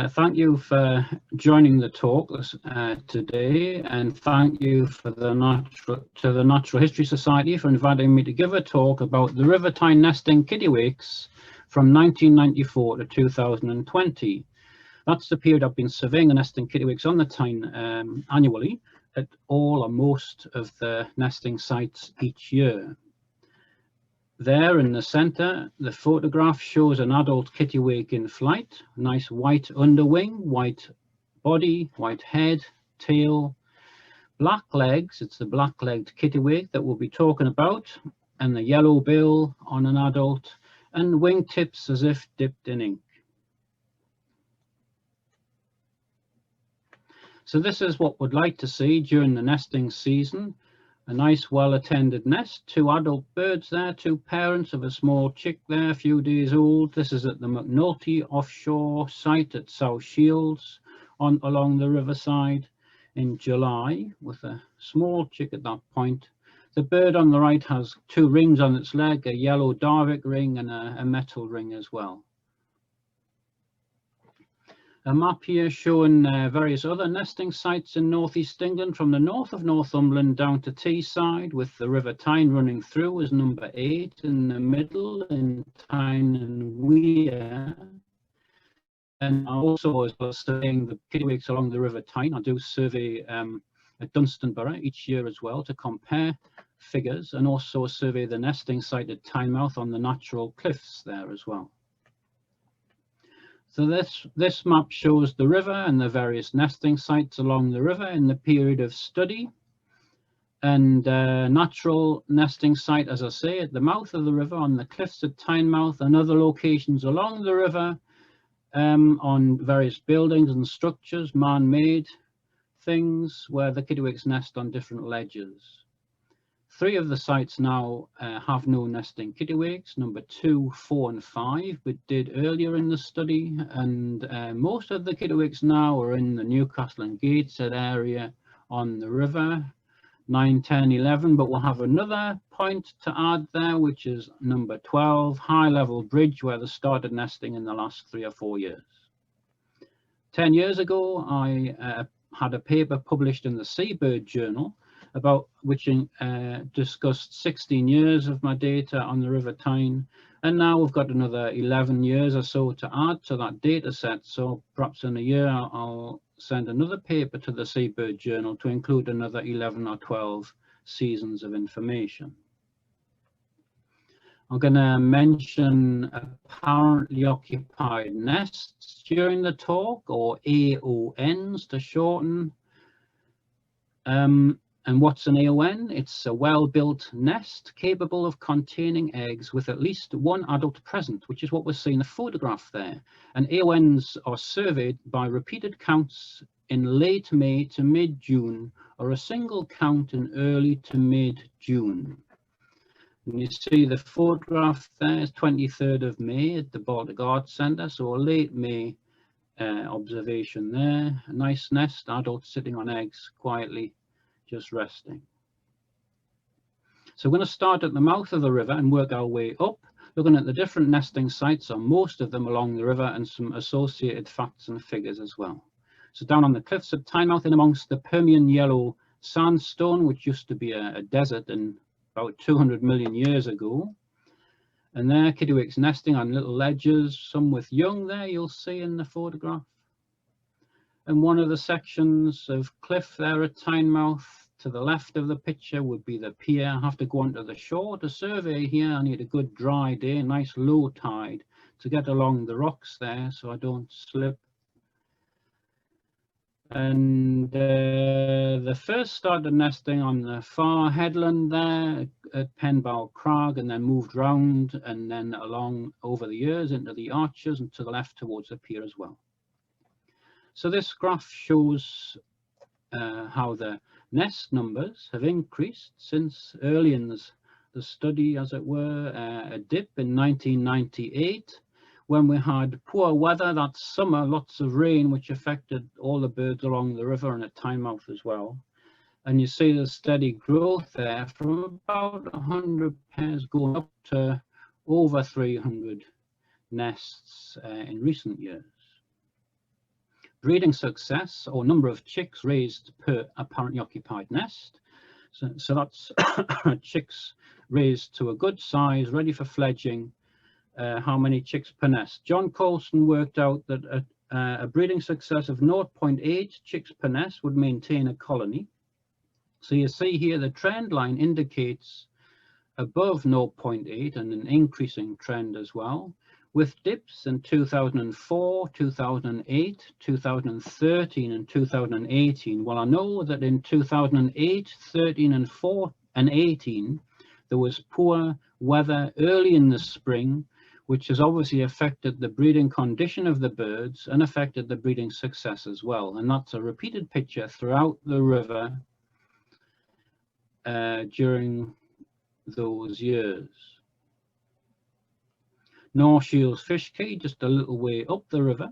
Thank you for joining the talk today, and thank you for the Natural History Society for inviting me to give a talk about the River Tyne nesting kittiwakes from 1994 to 2020. That's the period I've been surveying the nesting kittiwakes on the Tyne annually at all or most of the nesting sites each year. There in the centre, the photograph shows an adult kittiwake in flight, nice white underwing, white body, white head, tail, black legs, it's the black-legged kittiwake that we'll be talking about, and the yellow bill on an adult, and wingtips as if dipped in ink. So this is what we'd like to see during the nesting season. A nice well-attended nest, 2 adult birds there, 2 parents of a small chick there, a few days old. This is at the McNulty offshore site at South Shields along the riverside in July, with a small chick at that point. The bird on the right has 2 rings on its leg, a yellow Darvik ring and a metal ring as well. A map here showing various other nesting sites in northeast England, from the north of Northumberland down to Teesside, with the River Tyne running through as number 8 in the middle in Tyne and Weir. And I also, as well as surveying the kittiwakes along the River Tyne, I do survey at Dunstanburgh each year as well to compare figures, and also survey the nesting site at Tynemouth on the natural cliffs there as well. So this map shows the river and the various nesting sites along the river in the period of study. And natural nesting site, as I say, at the mouth of the river on the cliffs at Tynemouth, and other locations along the river on various buildings and structures, man-made things where the kittiwakes nest on different ledges. 3 of the sites now have no nesting kittiwakes, number 2, 4 and 5, but did earlier in the study, and most of the kittiwakes now are in the Newcastle and Gateshead area on the river, 9, 10, 11, but we'll have another point to add there, which is number 12, High Level Bridge, where they started nesting in the last 3 or 4 years. 10 years ago, I had a paper published in the Seabird Journal about which discussed 16 years of my data on the River Tyne, and now we've got another 11 years or so to add to that data set. So perhaps in a year I'll send another paper to the Seabird Journal to include another 11 or 12 seasons of information. I'm going to mention apparently occupied nests during the talk, or AONs to shorten. And what's an AON? It's a well-built nest capable of containing eggs with at least 1 adult present, which is what we're seeing in the photograph there. And AONs are surveyed by repeated counts in late May to mid-June, or a single count in early to mid-June. And you see the photograph there is 23rd of May at the Baltic Arts Centre, so a late May observation there. A nice nest, adults sitting on eggs quietly, just resting. So we're going to start at the mouth of the river and work our way up, looking at the different nesting sites, or most of them along the river, and some associated facts and figures as well. So down on the cliffs at Tynemouth, in amongst the Permian yellow sandstone, which used to be a desert in about 200 million years ago. And there, kittiwakes nesting on little ledges, some with young there, you'll see in the photograph. And one of the sections of cliff there at Tynemouth, to the left of the picture, would be the pier. I have to go onto the shore to survey here. I need a good dry day, nice low tide, to get along the rocks there so I don't slip. And the first started nesting on the far headland there at Penbow Crag, and then moved round and then along over the years into the arches and to the left towards the pier as well. So this graph shows how the nest numbers have increased since early in the study, as it were. A dip in 1998 when we had poor weather that summer, lots of rain, which affected all the birds along the river and at Tynemouth as well. And you see the steady growth there from about 100 pairs going up to over 300 nests in recent years. Breeding success, or number of chicks raised per apparently occupied nest. So that's chicks raised to a good size, ready for fledging. How many chicks per nest. John Colson worked out that a breeding success of 0.8 chicks per nest would maintain a colony. So you see here the trend line indicates above 0.8 and an increasing trend as well, with dips in 2004, 2008, 2013 and 2018. Well, I know that in 2008, 13 and 4 and 18, there was poor weather early in the spring, which has obviously affected the breeding condition of the birds and affected the breeding success as well. And that's a repeated picture throughout the river during those years. North Shields Fish Quay, just a little way up the river.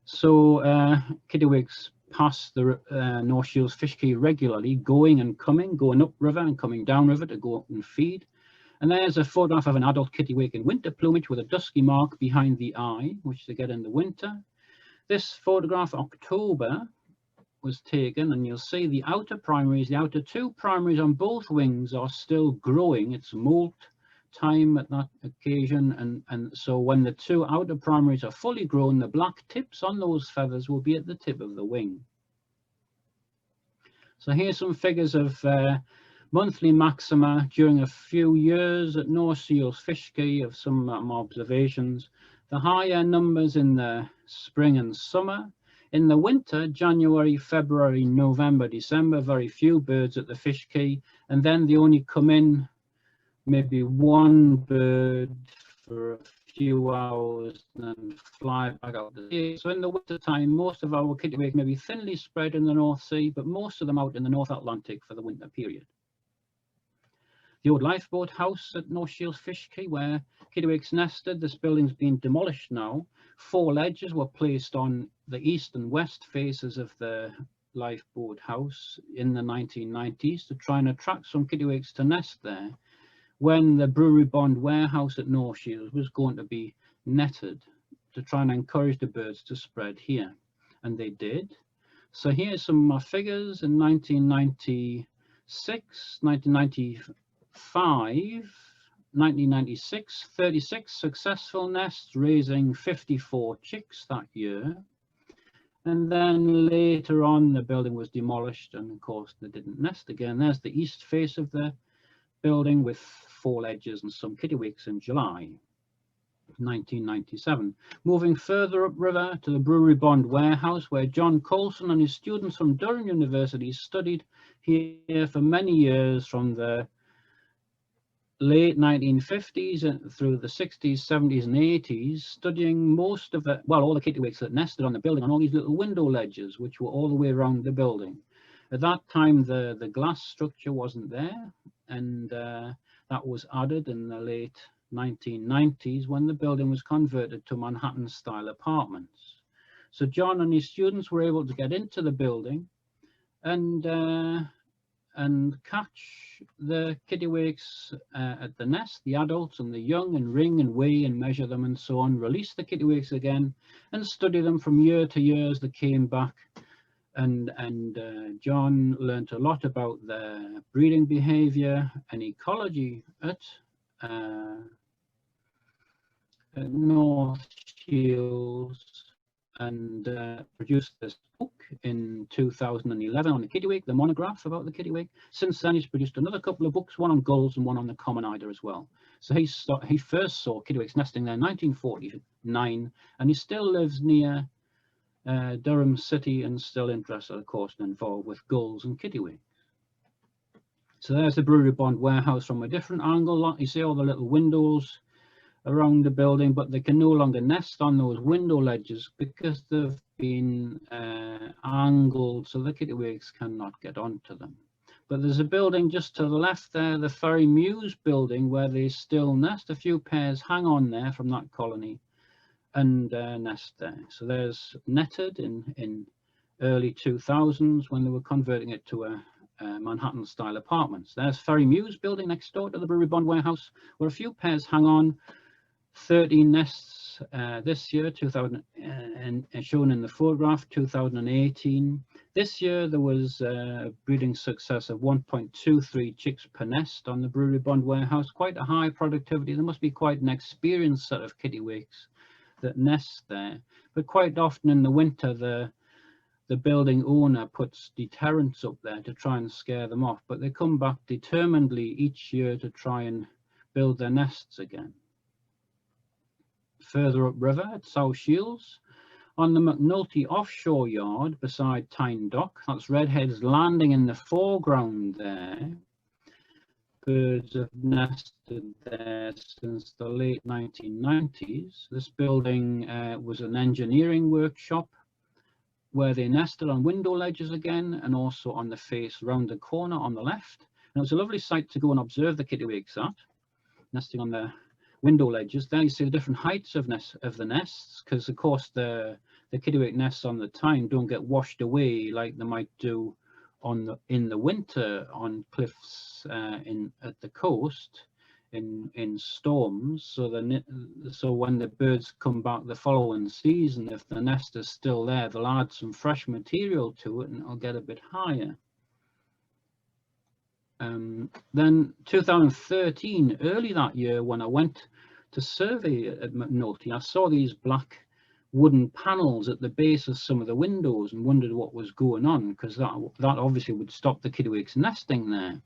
So kittiwakes pass the North Shields Fish Quay regularly, going and coming, going up river and coming down river to go up and feed. And there's a photograph of an adult kittiwake in winter plumage with a dusky mark behind the eye, which they get in the winter. This photograph, October, was taken, and you'll see the outer primaries, the outer two primaries on both wings are still growing. It's molt time at that occasion, and so when the two outer primaries are fully grown, the black tips on those feathers will be at the tip of the wing. So here's some figures of monthly maxima during a few years at North Shields Fish Quay of some observations. The higher numbers in the spring and summer. In the winter, January, February, November, December, very few birds at the Fish Quay, and then they only come in maybe one bird for a few hours and then fly back out to sea. So in the winter time, most of our kittiwake may be thinly spread in the North Sea, but most of them out in the North Atlantic for the winter period. The old lifeboat house at North Shields Fish Quay, where kittiwakes nested, this building's been demolished now. 4 ledges were placed on the east and west faces of the lifeboat house in the 1990s to try and attract some kittiwakes to nest there, when the Brewery Bond warehouse at North Shields was going to be netted to try and encourage the birds to spread here, and they did. So here's some more figures. In 1996, 1995, 1996, 36 successful nests, raising 54 chicks that year. And then later on, the building was demolished, and of course they didn't nest again. There's the east face of the building with 4 ledges and some kittiwakes in July 1997. Moving further upriver to the Brewery Bond warehouse, where John Colson and his students from Durham University studied here for many years, from the late 1950s through the 60s, 70s and 80s, studying most of the, well, all the kittiwakes that nested on the building on all these little window ledges, which were all the way around the building. At that time, the glass structure wasn't there, and that was added in the late 1990s when the building was converted to Manhattan-style apartments. So John and his students were able to get into the building and catch the kittiwakes at the nest, the adults and the young, and ring and weigh and measure them and so on, release the kittiwakes again and study them from year to year as they came back and John learnt a lot about their breeding behavior and ecology at North Shields, and produced this book in 2011 on the Kittiwake, the monograph about the Kittiwake. Since then, he's produced another couple of books, one on gulls and one on the common eider as well. So he first saw Kittiwakes nesting there in 1949, and he still lives near Durham City and still interested, of course, and involved with gulls and Kittiwake. So there's the Brewery Bond warehouse from a different angle. You see all the little windows around the building, but they can no longer nest on those window ledges because they've been angled so the Kittiwakes cannot get onto them. But there's a building just to the left there, the Ferry Mews building, where they still nest. A few pairs hang on there from that colony and nest there. So there's netted in early 2000s when they were converting it to a Manhattan style apartments. There's Ferry Mews building next door to the Brewery Bond warehouse, where a few pairs hang on. 13 nests this year, 2000, and shown in the photograph, 2018. This year there was a breeding success of 1.23 chicks per nest on the Brewery Bond warehouse. Quite a high productivity. There must be quite an experienced set of Kittiwakes that nest there. But quite often in the winter, the building owner puts deterrents up there to try and scare them off. But they come back determinedly each year to try and build their nests again. Further upriver at South Shields, on the McNulty offshore yard beside Tyne Dock, that's redheads landing in the foreground there. Birds have nested there since the late 1990s. This building was an engineering workshop where they nested on window ledges again, and also on the face round the corner on the left. And it was a lovely sight to go and observe the Kittiwakes at, nesting on the window ledges. There you see the different heights of the nests, because of course the Kittiwake nests on the Tyne don't get washed away like they might do in the winter on cliffs at the coast in storms. So when the birds come back the following season, if the nest is still there, they'll add some fresh material to it and it'll get a bit higher. Then 2013, early that year, when I went to survey at McNulty, I saw these black wooden panels at the base of some of the windows and wondered what was going on, because that obviously would stop the Kittiwakes nesting there.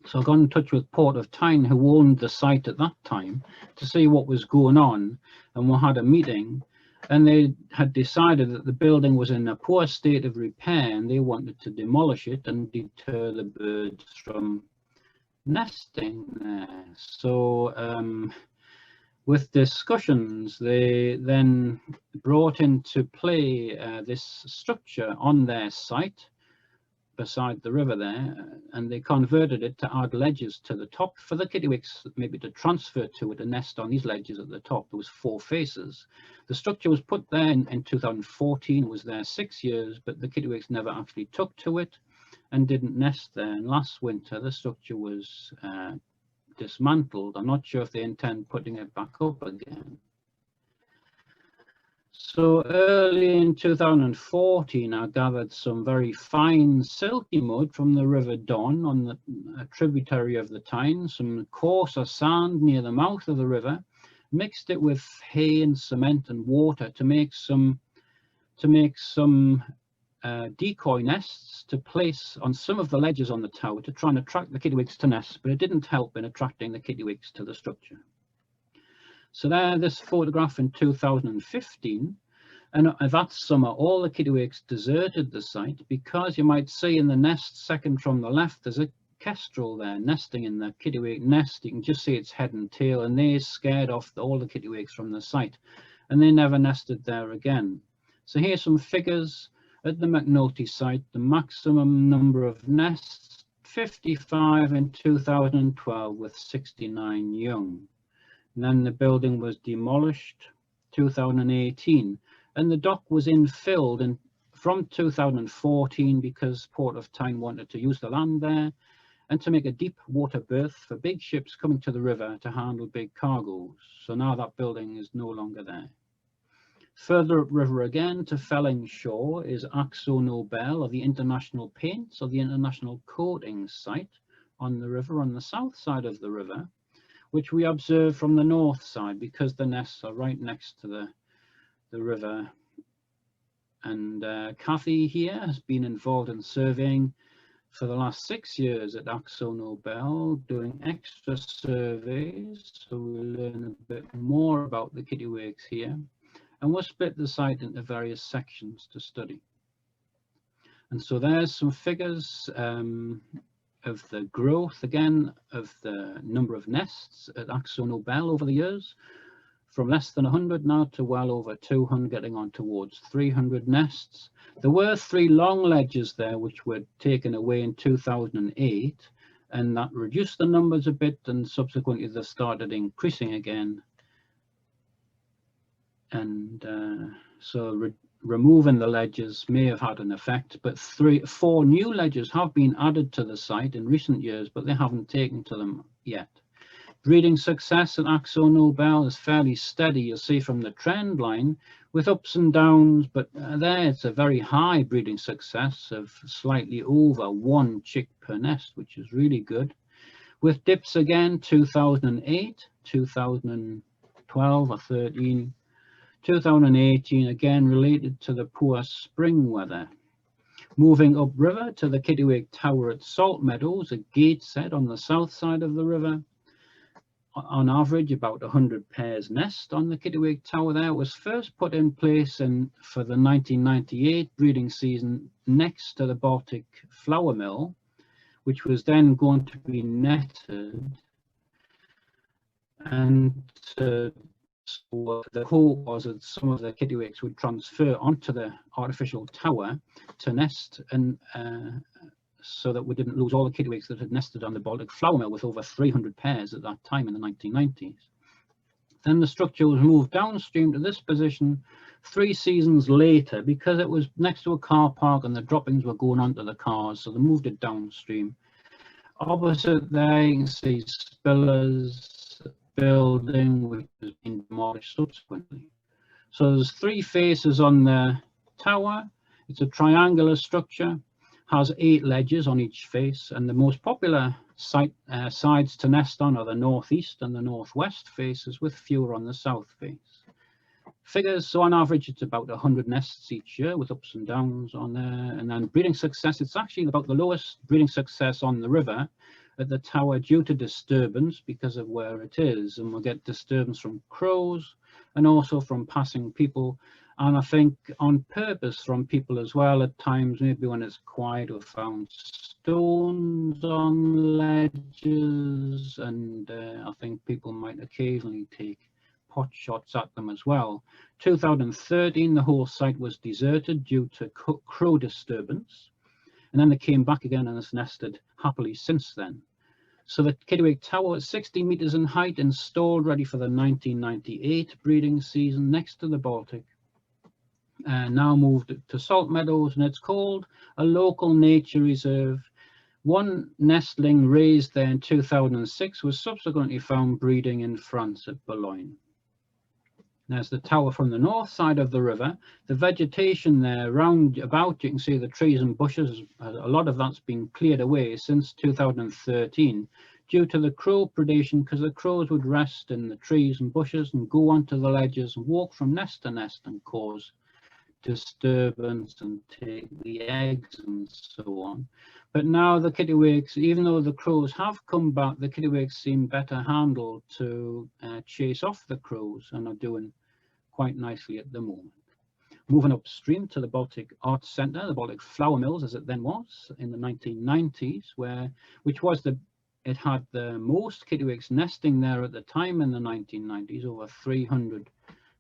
So I got in touch with Port of Tyne, who owned the site at that time, to see what was going on, and we had a meeting. And they had decided that the building was in a poor state of repair and they wanted to demolish it and deter the birds from nesting there. So with discussions, they then brought into play this structure on their site beside the river there, and they converted it to add ledges to the top for the Kittiwakes maybe to transfer to it, a nest on these ledges at the top. There was 4 faces. The structure was put there in 2014. It was there 6 years, but the Kittiwakes never actually took to it and didn't nest there. And last winter the structure was dismantled. I'm not sure if they intend putting it back up again. So early in 2014, I gathered some very fine silky mud from the River Don on a tributary of the Tyne, some coarser sand near the mouth of the river, mixed it with hay and cement and water to make some decoy nests to place on some of the ledges on the tower to try and attract the Kittiwakes to nest, but it didn't help in attracting the Kittiwakes to the structure. So there, this photograph in 2015, and that summer all the Kittiwakes deserted the site, because you might see in the nest second from the left there's a kestrel there nesting in the Kittiwake nest. You can just see its head and tail, and they scared off all the Kittiwakes from the site, and they never nested there again. So here's some figures at the McNulty site. The maximum number of nests, 55 in 2012 with 69 young. And then the building was demolished 2018, and the dock was infilled from 2014 because Port of Tyne wanted to use the land there and to make a deep water berth for big ships coming to the river to handle big cargoes. So now that building is no longer there. Further upriver again to Felling Shore is AkzoNobel, or the International Paints, or the International Coatings site on the river, on the south side of the river, which we observe from the north side because the nests are right next to the river. And Cathy here has been involved in surveying for the last 6 years at AkzoNobel, doing extra surveys, so we'll learn a bit more about the Kittiwakes here, and we'll split the site into various sections to study. And so there's some figures of the growth again of the number of nests at AkzoNobel over the years, from less than 100 now to well over 200, getting on towards 300 nests. There were 3 long ledges there which were taken away in 2008, and that reduced the numbers a bit, and subsequently they started increasing again. And so removing the ledges may have had an effect, but 4 new ledges have been added to the site in recent years, but they haven't taken to them yet. Breeding success at AkzoNobel is fairly steady, you'll see from the trend line, with ups and downs, but there it's a very high breeding success of slightly over 1 chick per nest, which is really good. With dips again, 2008, 2012 or 13, 2018, again related to the poor spring weather. Moving upriver to the Kittiwake Tower at Salt Meadows, a Gateshead on the south side of the river. On average, about 100 pairs nest on the Kittiwake Tower there. It was first put in place for the 1998 breeding season next to the Baltic flour mill, which was then going to be netted. And so the hope was that some of the Kittiwakes would transfer onto the artificial tower to nest, and so that we didn't lose all the Kittiwakes that had nested on the Baltic flour mill, with over 300 pairs at that time in the 1990s. Then the structure was moved downstream to this position 3 seasons later because it was next to a car park and the droppings were going onto the cars, so they moved it downstream. Opposite there you can see Spiller's building, which has been demolished subsequently. So there's 3 faces on the tower. It's a triangular structure, has 8 ledges on each face, and the most popular sides to nest on are the northeast and the northwest faces, with fewer on the south face. Figures, so on average it's about 100 nests each year, with ups and downs on there. And then breeding success, it's actually about the lowest breeding success on the river at the tower due to disturbance because of where it is, and we'll get disturbance from crows and also from passing people, and I think on purpose from people as well at times, maybe when it's quiet, or found stones on ledges, and I think people might occasionally take pot shots at them as well. 2013 the whole site was deserted due to crow disturbance, and then they came back again and has nested happily since then. So the Kittiwake Tower is 60 meters in height, installed ready for the 1998 breeding season next to the Baltic. Now moved to Salt Meadows, and it's called a local nature reserve. 1 nestling raised there in 2006 was subsequently found breeding in France at Boulogne. There's the tower from the north side of the river. The vegetation there round about, you can see the trees and bushes, a lot of that's been cleared away since 2013 due to the crow predation, because the crows would rest in the trees and bushes and go onto the ledges and walk from nest to nest and cause disturbance and take the eggs and so on. But now the Kittiwakes, even though the crows have come back, the Kittiwakes seem better handled to chase off the crows, and are doing quite nicely at the moment. Moving upstream to the Baltic Arts Centre, the Baltic Flour Mills as it then was in the 1990s, it had the most Kittiwakes nesting there at the time in the 1990s, over 300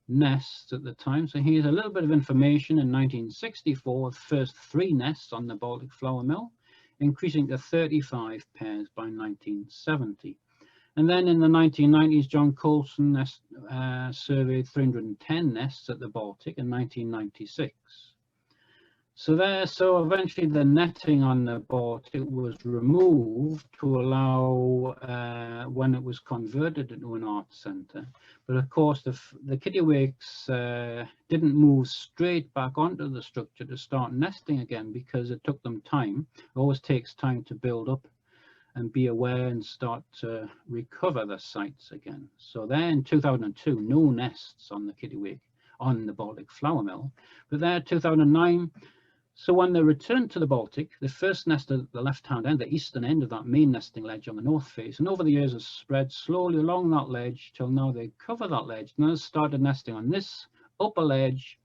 nests at the time. So here's a little bit of information. In 1964, the first 3 nests on the Baltic flour mill, increasing to 35 pairs by 1970. And then in the 1990s, John Coulson surveyed 310 nests at the Baltic in 1996. So eventually the netting on the Baltic was removed to allow when it was converted into an arts centre. But of course the Kittiwakes didn't move straight back onto the structure to start nesting again, because it took them time. It always takes time to build up and be aware and start to recover the sites again. So there in 2002, no nests on the Kittiwake, on the Baltic flour mill. But there 2009, so when they returned to the Baltic, they first nested at the left-hand end, the eastern end of that main nesting ledge on the north face, and over the years has spread slowly along that ledge till now they cover that ledge. Now they started nesting on this upper ledge,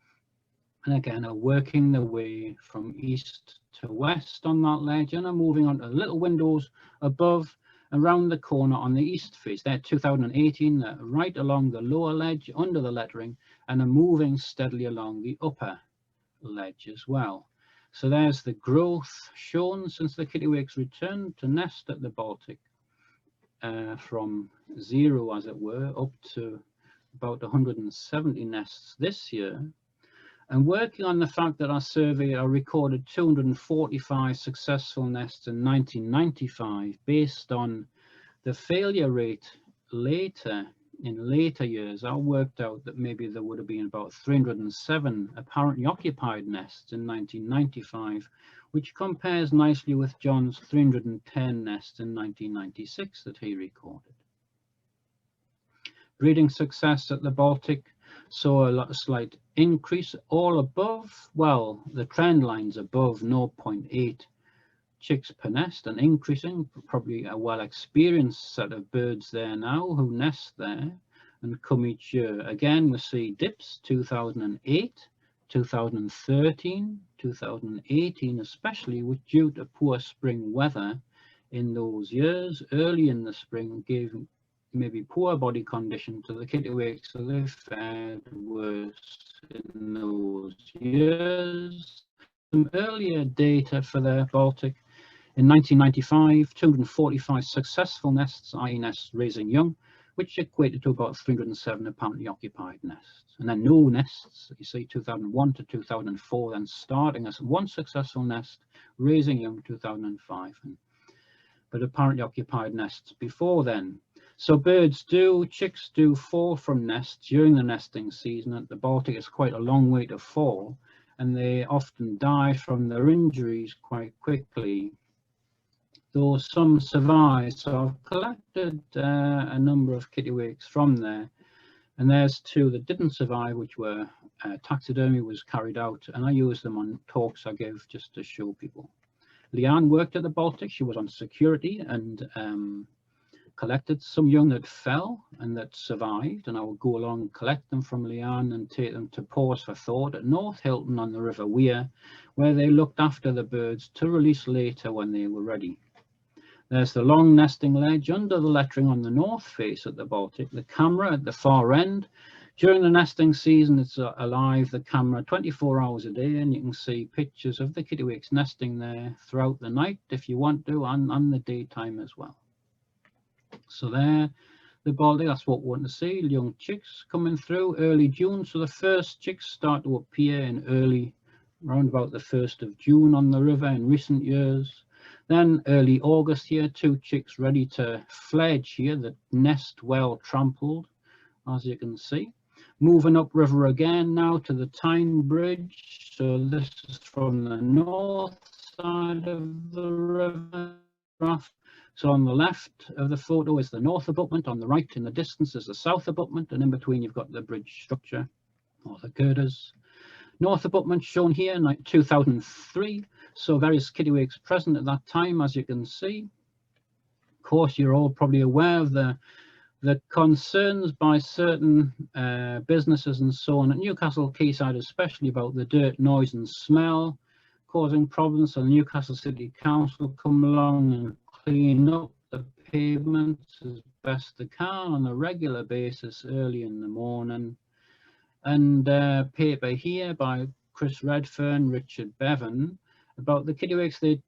and again are working their way from east to west on that ledge, and are moving on to little windows above around the corner on the east face. They're 2018, they're right along the lower ledge under the lettering, and are moving steadily along the upper ledge as well. So there's the growth shown since the Kittiwakes returned to nest at the Baltic, from 0, as it were, up to about 170 nests this year. And working on the fact that our survey recorded 245 successful nests in 1995, based on the failure rate in later years, I worked out that maybe there would have been about 307 apparently occupied nests in 1995, which compares nicely with John's 310 nests in 1996 that he recorded. Breeding success at the Baltic saw a slight increase, all above, well, the trend line's above 0.8 chicks per nest, and increasing. Probably a well-experienced set of birds there now who nest there and come each year. Again, we see dips, 2008, 2013, 2018, especially, which due to poor spring weather in those years, early in the spring, gave maybe poor body condition to the Kittiwakes, so they fared worse in those years. Some earlier data for the Baltic. In 1995, 245 successful nests, i.e. nests raising young, which equated to about 307 apparently occupied nests. And then no nests, you see 2001 to 2004, then starting as one successful nest, raising young 2005, but apparently occupied nests before then. So chicks do fall from nests during the nesting season. At the Baltic, it's quite a long way to fall, and they often die from their injuries quite quickly, though some survive. So I've collected a number of Kittiwakes from there, and there's 2 that didn't survive, which were taxidermy was carried out, and I used them on talks I gave just to show people. Leanne worked at the Baltic. She was on security and collected some young that fell and that survived, and I would go along and collect them from Leanne and take them to Pause for Thought at North Hilton on the River Weir, where they looked after the birds to release later when they were ready. There's the long nesting ledge under the lettering on the north face at the Baltic, the camera at the far end. During the nesting season, it's alive, the camera, 24 hours a day, and you can see pictures of the Kittiwakes nesting there throughout the night if you want to, and the daytime as well. So there, the Baltic, that's what we want to see, young chicks coming through early June. So the first chicks start to appear in around about the 1st of June on the river in recent years. Then early August here, 2 chicks ready to fledge here, the nest well trampled, as you can see. Moving upriver again now to the Tyne Bridge. So this is from the north side of the river. So on the left of the photo is the north abutment, on the right in the distance is the south abutment, and in between you've got the bridge structure or the girders. North abutment shown here in 2003, so various Kittiwakes present at that time, as you can see. Of course, you're all probably aware of the concerns by certain businesses and so on at Newcastle Quayside, especially about the dirt, noise and smell causing problems. So the Newcastle City Council come along and clean up the pavements as best they can on a regular basis early in the morning. And paper here by Chris Redfern, Richard Bevan, about the Kittiwakes. They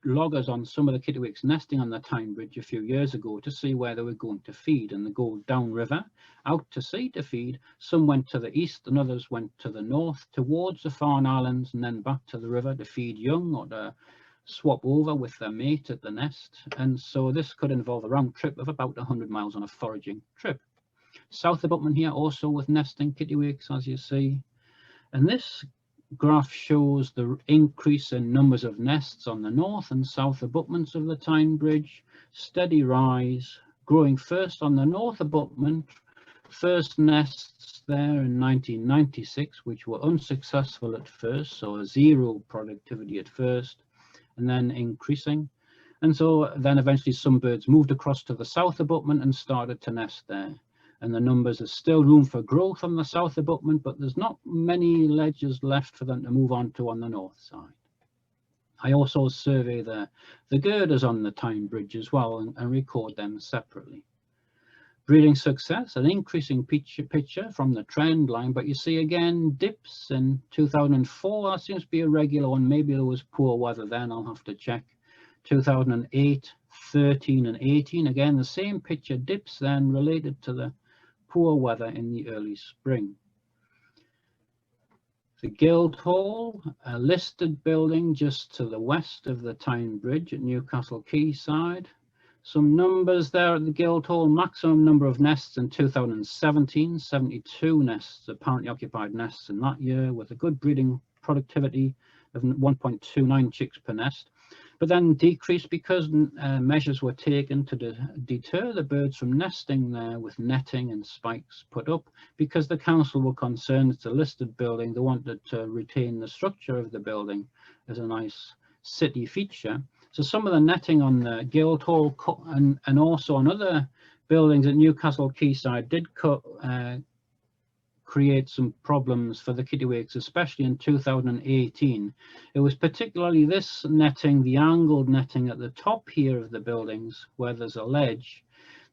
loggers on some of the Kittiwakes nesting on the Tyne Bridge a few years ago to see where they were going to feed, and they go downriver out to sea to feed. Some went to the east and others went to the north towards the Farne Islands and then back to the river to feed young or to swap over with their mate at the nest. And so this could involve a round trip of about 100 miles on a foraging trip. South abutment here also with nesting Kittiwakes, as you see. And this graph shows the increase in numbers of nests on the north and south abutments of the Tyne Bridge. Steady rise, growing first on the north abutment. First nests there in 1996, which were unsuccessful at first, so a zero productivity at first, and then increasing. And so then eventually some birds moved across to the south abutment and started to nest there. And the numbers, there's still room for growth on the south abutment, but there's not many ledges left for them to move on to on the north side. I also survey the girders on the Tyne Bridge as well and record them separately. Breeding success, an increasing picture from the trend line, but you see again dips in 2004. That seems to be a regular one. Maybe there was poor weather then, I'll have to check. 2008, 13 and 18, again the same picture, dips then related to the poor weather in the early spring. The Guildhall, a listed building just to the west of the Tyne Bridge at Newcastle Quayside. Some numbers there at the Guildhall. Maximum number of nests in 2017, 72 nests, apparently occupied nests in that year, with a good breeding productivity of 1.29 chicks per nest, but then decreased because measures were taken to deter the birds from nesting there, with netting and spikes put up, because the council were concerned it's a listed building. They wanted to retain the structure of the building as a nice city feature. So some of the netting on the Guildhall and also on other buildings at Newcastle Quayside did create some problems for the Kittiwakes, especially in 2018. It was particularly this netting, the angled netting at the top here of the buildings where there's a ledge,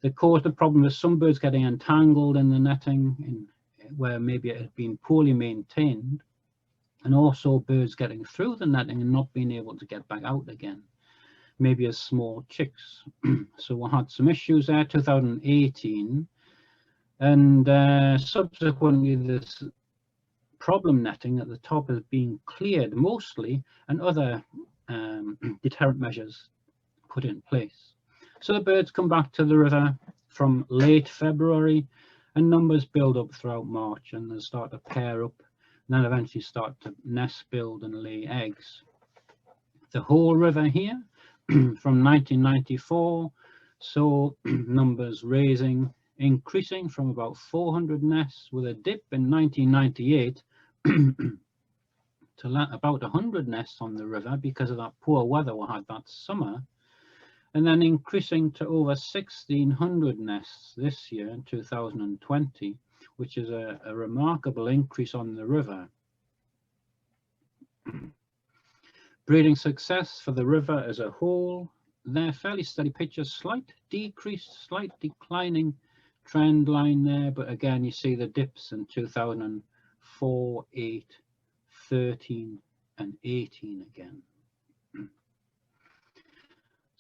that caused the problem of some birds getting entangled in the netting where maybe it had been poorly maintained, and also birds getting through the netting and not being able to get back out again, maybe as small chicks. So we had some issues there, 2018. And subsequently this problem netting at the top has been cleared mostly, and other deterrent measures put in place. So the birds come back to the river from late February, and numbers build up throughout March, and they start to pair up, and then eventually start to nest build and lay eggs. The whole river here from 1994, so numbers raising, increasing from about 400 nests with a dip in 1998 to about 100 nests on the river because of that poor weather we had that summer, and then increasing to over 1,600 nests this year in 2020, which is a remarkable increase on the river. Breeding success for the river as a whole, they're fairly steady pictures, slight decrease, slight declining trend line there, but again you see the dips in 2004, 8, 13 and 18 again.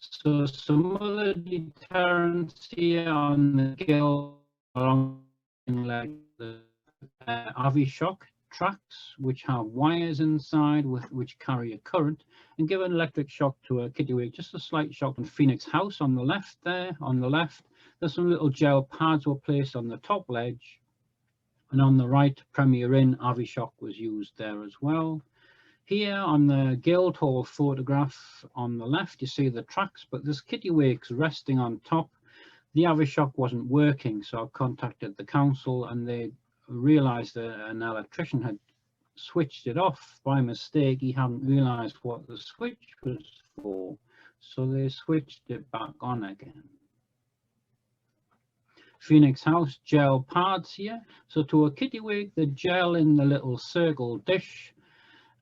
So some other deterrents here on the gill along like the avishock tracks, which have wires inside which carry a current and give an electric shock to a kittiwake. Just a slight shock on Phoenix House on the left there. On the left there's some little gel pads were placed on the top ledge, and on the right Premier Inn avishock was used there as well. Here on the Guildhall photograph on the left you see the tracks, but there's kittiwakes resting on top. The avishock wasn't working, so I contacted the council and they realized that an electrician had switched it off by mistake. He hadn't realized what the switch was for, so they switched it back on again. Phoenix House gel pads here. So to a kittiwake, the gel in the little circle dish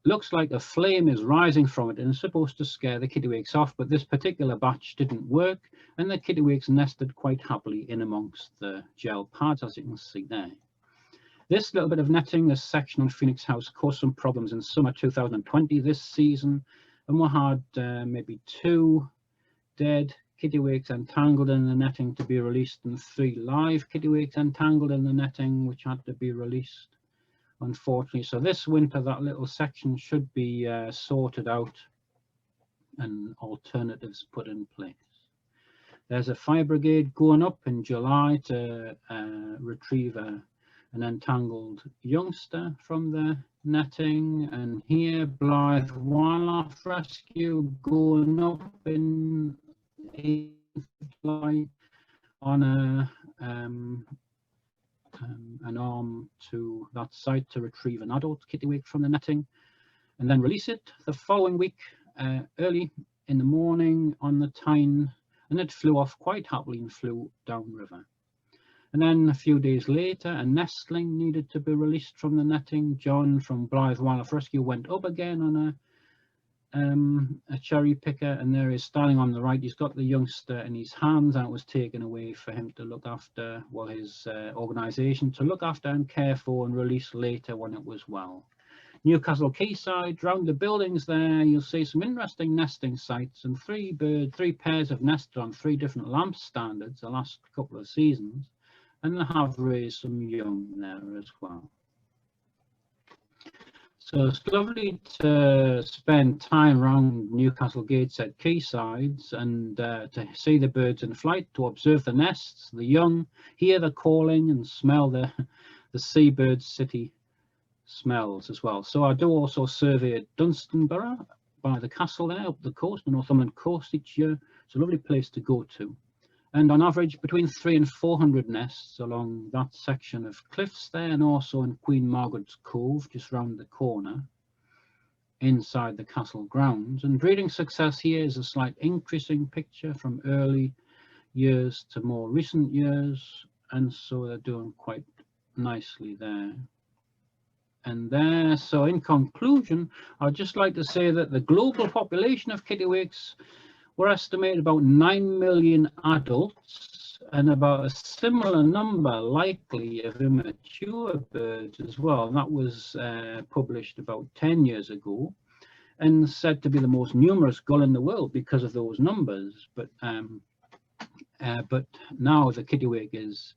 looks like a flame is rising from it and is supposed to scare the kittiwakes off, but this particular batch didn't work and the kittiwakes nested quite happily in amongst the gel pads, as you can see there. This little bit of netting, this section on Phoenix House, caused some problems in summer 2020 this season, and we had maybe 2 dead kittiwakes entangled in the netting to be released, and 3 live kittiwakes entangled in the netting which had to be released, unfortunately. So this winter that little section should be sorted out and alternatives put in place. There's a fire brigade going up in July to retrieve an entangled youngster from the netting, and here Blythe Wildlife Rescue going up in July on an arm to that site to retrieve an adult kittiwake from the netting and then release it the following week early in the morning on the Tyne, and it flew off quite happily and flew downriver. And then a few days later, a nestling needed to be released from the netting. John from Blythe Wildlife Rescue went up again on a cherry picker, and there he is standing on the right. He's got the youngster in his hands, and it was taken away for him to look after, well, his organisation to look after and care for and release later when it was well. Newcastle Quayside, round the buildings there, you'll see some interesting nesting sites, and 3 pairs have nested on 3 different lamp standards the last couple of seasons, and they have raised some young there as well. So it's lovely to spend time around Newcastle Gateshead quaysides and to see the birds in flight, to observe the nests, the young, hear the calling and smell the seabird city smells as well. So I do also survey at Dunstanburgh by the castle there up the coast, the Northumberland coast each year. It's a lovely place to go to. And on average between 300 and 400 nests along that section of cliffs there, and also in Queen Margaret's Cove just round the corner inside the castle grounds. And breeding success here is a slight increasing picture from early years to more recent years, and so they're doing quite nicely there. And there, so in conclusion, I'd just like to say that the global population of kittiwakes were estimated about 9 million adults, and about a similar number likely of immature birds as well. And that was published about 10 years ago, and said to be the most numerous gull in the world because of those numbers. But now the kittiwake is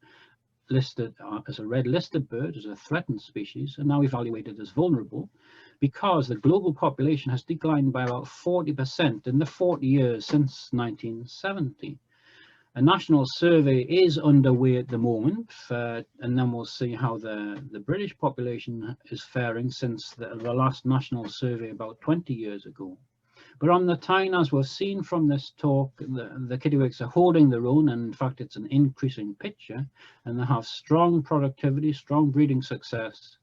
listed as a red listed bird, as a threatened species, and now evaluated as vulnerable, because the global population has declined by about 40% in the 40 years since 1970. A national survey is underway at the moment, and then we'll see how the British population is faring since the last national survey about 20 years ago. But on the Tyne, as we've seen from this talk, the kittiwakes are holding their own, and in fact it's an increasing picture, and they have strong productivity, strong breeding success,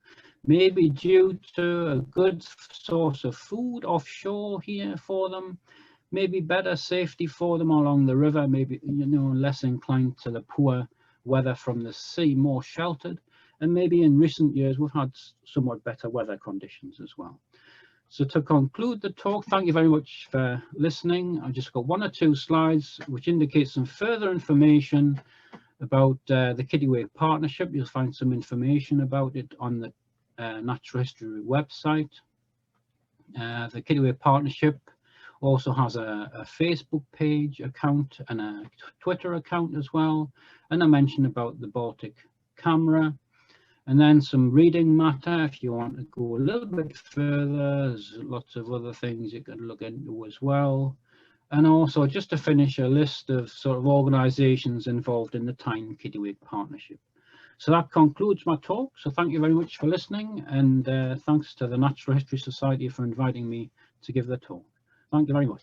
maybe due to a good source of food offshore here for them, maybe better safety for them along the river, maybe, you know, less inclined to the poor weather from the sea, more sheltered, and maybe in recent years we've had somewhat better weather conditions as well. So to conclude the talk, thank you very much for listening. I've just got 1 or 2 slides which indicate some further information about the Kittiwake Partnership. You'll find some information about it on the Natural History website. The Kittiwake Partnership also has a Facebook page account and a Twitter account as well. And I mentioned about the Baltic camera. And then some reading matter if you want to go a little bit further. There's lots of other things you can look into as well. And also, just to finish, a list of sort of organisations involved in the Tyne Kittiwake Partnership. So that concludes my talk. So thank you very much for listening, and thanks to the Natural History Society for inviting me to give the talk. Thank you very much.